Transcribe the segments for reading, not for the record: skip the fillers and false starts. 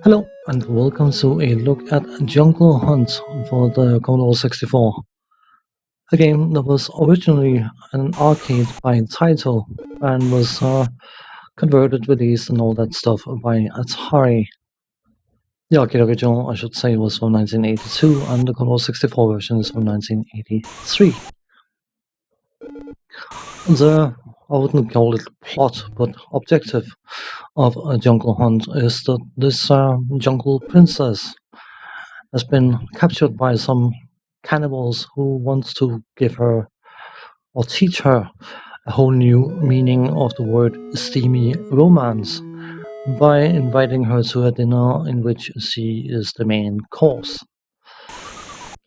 Hello and welcome to a look at Jungle Hunt for the Commodore 64, a game that was originally an arcade by Taito and was converted, released, and all that stuff by Atari. The arcade original, I should say, was from 1982, and the Commodore 64 version is from 1983. I wouldn't call it plot, but objective of Jungle Hunt is that this jungle princess has been captured by some cannibals who wants to give her or teach her a whole new meaning of the word steamy romance by inviting her to a dinner in which she is the main course.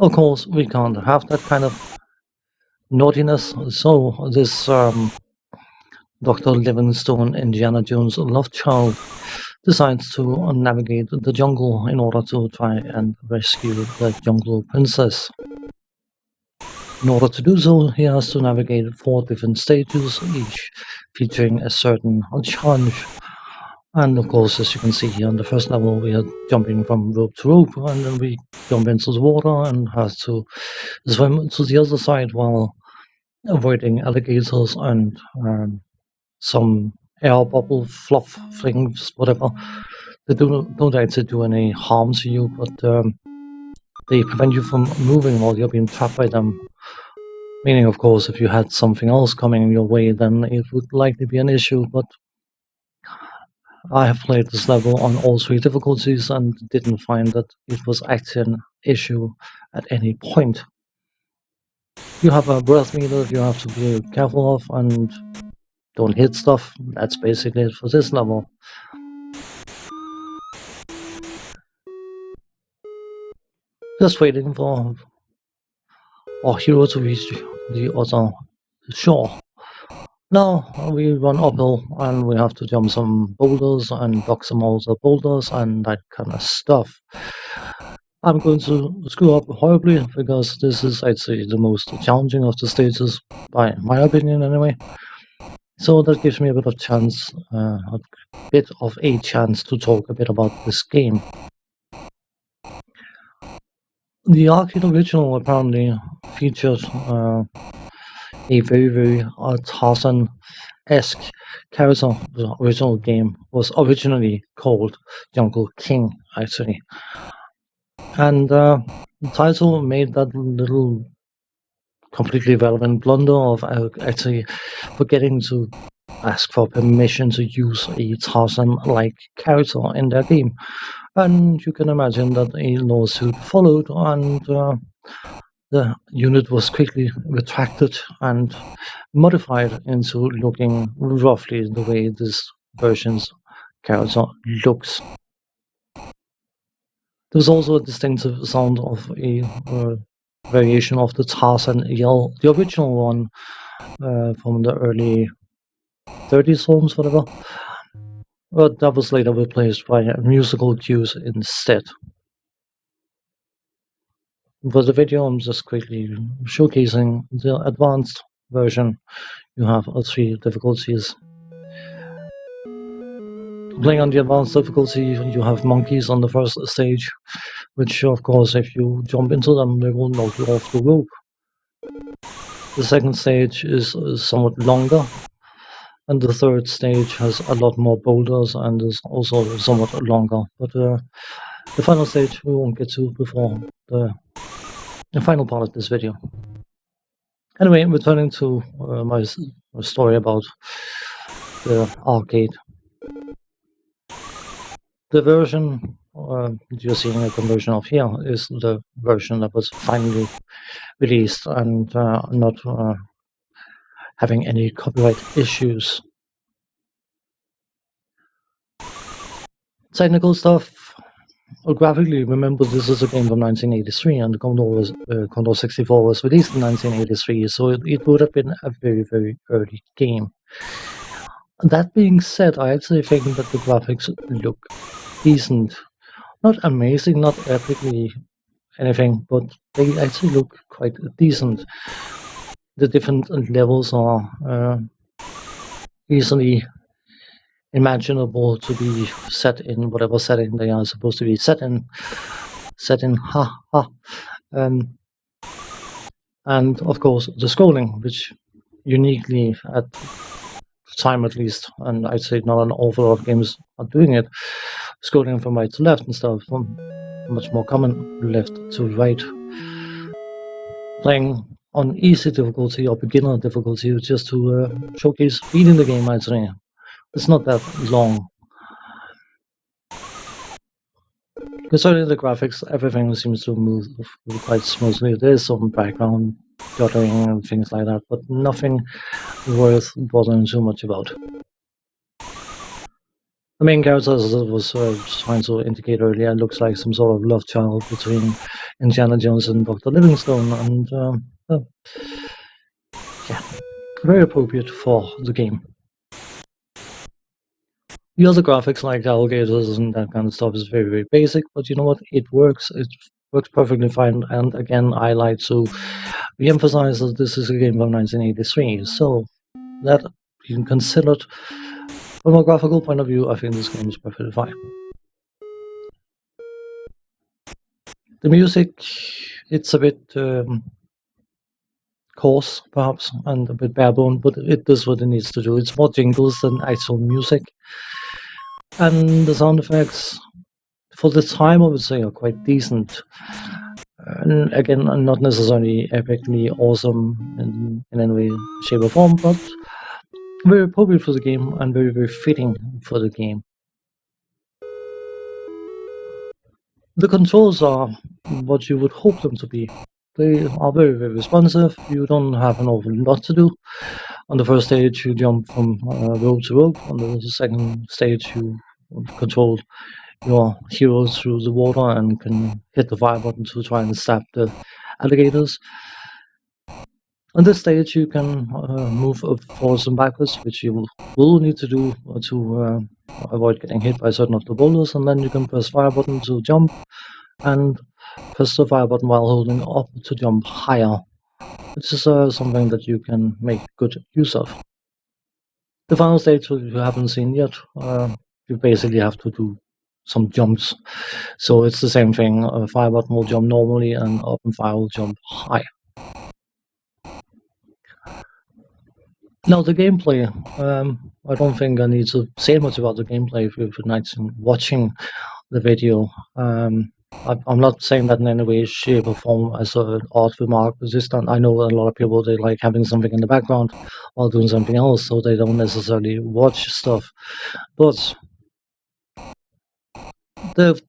Of course, we can't have that kind of naughtiness, so this Dr. Livingstone Indiana Jones love child decides to navigate the jungle in order to try and rescue the jungle princess. In order to do so, he has to navigate 4 different stages, each featuring a certain challenge. And of course, as you can see here on the first level, we are jumping from rope to rope, and then we jump into the water and have to swim to the other side while avoiding alligators and some air bubble fluff things, whatever. They don't actually do any harm to you, but they prevent you from moving while you're being trapped by them. Meaning, of course, if you had something else coming your way, then it would likely be an issue, but I have played this level on all 3 difficulties and didn't find that it was actually an issue at any point. You have a breath meter you have to be careful of and don't hit stuff. That's basically it for this level. Just waiting for our hero to reach the other shore. Now we run uphill and we have to jump some boulders and duck some other boulders and that kind of stuff. I'm going to screw up horribly because this is, I'd say, the most challenging of the stages, by my opinion anyway. So that gives me a bit of a chance to talk a bit about this game. The arcade original apparently featured a very Tarzan-esque character. The original game was originally called Jungle King, actually. And the title made that little completely relevant blunder of actually forgetting to ask for permission to use a Tarzan-like character in their game. And you can imagine that a lawsuit followed, and the unit was quickly retracted and modified into looking roughly the way this version's character looks. There's also a distinctive sound of a variation of the Tarzan yell, the original one from the early 30s films, whatever. But that was later replaced by musical cues instead. For the video, I'm just quickly showcasing the advanced version. You have 3 difficulties. Playing on the advanced difficulty, you have monkeys on the first stage, which of course, if you jump into them, they will knock you off the rope. The second stage is somewhat longer, and the third stage has a lot more boulders and is also somewhat longer. But the final stage we won't get to before the final part of this video. Anyway, returning to my story about the arcade. The version you're seeing a conversion of here is the version that was finally released and not having any copyright issues. Technical stuff. Graphically, remember this is a game from 1983 and the Commodore 64 was released in 1983, so it would have been a very early game. That being said, I actually think that the graphics look decent. Not amazing, not epically anything, but they actually look quite decent. The different levels are easily imaginable to be set in whatever setting they are supposed to be set in. Set in, ha ha. Um, and of course, the scrolling, which uniquely at the time at least, and I'd say not an awful lot of games are doing it, scrolling from right to left instead of from much more common left to right. Playing on easy difficulty or beginner difficulty just to showcase beating the game, I'd say. It's not that long. Concerning the graphics, everything seems to move quite smoothly. There's some background juttering and things like that, but nothing worth bothering too much about. The main character, as I was trying to indicate earlier, looks like some sort of love child between Indiana Jones and Dr. Livingstone, and yeah, very appropriate for the game. The other graphics, like alligators and that kind of stuff, is very, very basic, but you know what? It works. It works perfectly fine. And again, I like to re-emphasize that this is a game from 1983, so that being considered from a graphical point of view, I think this game is perfectly fine. The music, it's a bit coarse, perhaps, and a bit barebone, but it does what it needs to do. It's more jingles than actual music. And the sound effects, for the time, I would say, are quite decent. And again, not necessarily epically awesome in any way, shape, or form, but very appropriate for the game and very, very fitting for the game. The controls are what you would hope them to be. They are very, very responsive. You don't have an awful lot to do. On the first stage, you jump from rope to rope. On the second stage, you control your hero through the water and can hit the fire button to try and stab the alligators. On this stage, you can move forwards and backwards, which you will need to do to avoid getting hit by certain of the boulders, and then you can press fire button to jump, and press the fire button while holding up to jump higher. This is something that you can make good use of. The final stage, which you haven't seen yet, you basically have to do some jumps. So it's the same thing. Fire button will jump normally, and open fire will jump high. Now the gameplay, I don't think I need to say much about the gameplay if you've been watching the video. I'm not saying that in any way, shape, or form as an odd remark. It's just that I know a lot of people, they like having something in the background while doing something else, so they don't necessarily watch stuff. But the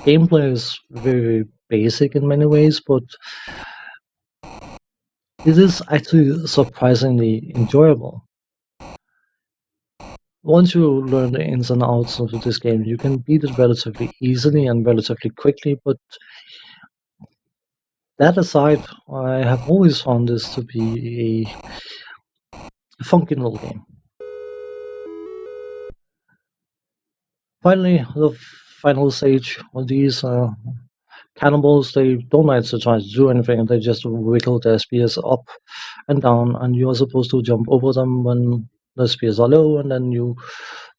gameplay is very, very basic in many ways, but it is actually surprisingly enjoyable. Once you learn the ins and outs of this game, you can beat it relatively easily and relatively quickly, but that aside, I have always found this to be a funky little game. Finally, the final stage of these cannibals, they don't like to try to do anything, they just wiggle their spears up and down, and you are supposed to jump over them when the spears are low, and then you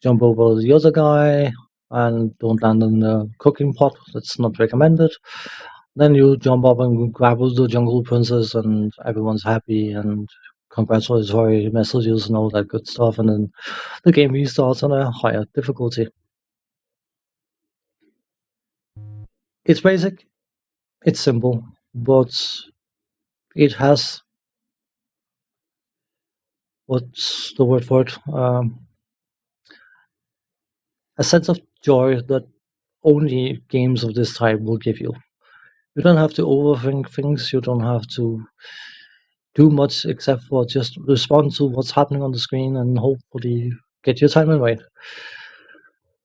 jump over the other guy and don't land in the cooking pot. That's not recommended. Then you jump up and grab the jungle princess, and everyone's happy and congratulatory messages and all that good stuff, and then the game restarts on a higher difficulty. It's basic, it's simple, but it has, what's the word for it? A sense of joy that only games of this type will give you. You don't have to overthink things, you don't have to do much except for just respond to what's happening on the screen and hopefully get your timing right.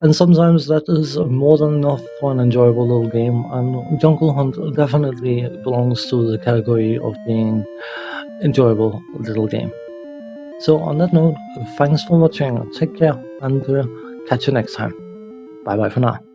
And sometimes that is more than enough for an enjoyable little game, and Jungle Hunt definitely belongs to the category of being enjoyable little game. So on that note, thanks for watching, take care, and catch you next time. Bye bye for now.